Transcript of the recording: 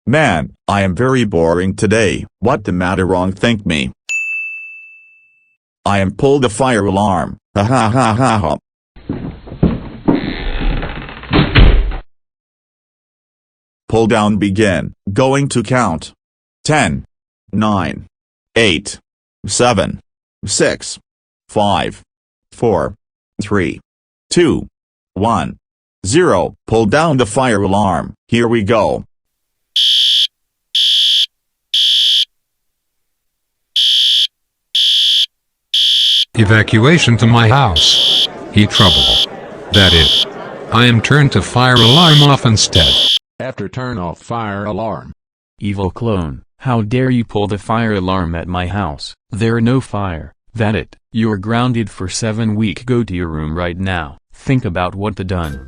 Man, I am very boring today. What the matter wrong think me? I am pulled the fire alarm. Ha ha ha ha ha. Pull down begin. Going to count. 10, 9, 8, 7, 6, 5, 4, 3, 2, 1, 0. Pull down the fire alarm. Here we go. Evacuation to my house. Heat trouble. That is. I am turned to fire alarm off instead. After turn off fire alarm. Evil clone, how dare you pull the fire alarm at my house? There no fire, that it. You're grounded for 7 weeks. Go to your room right now. Think about what the done.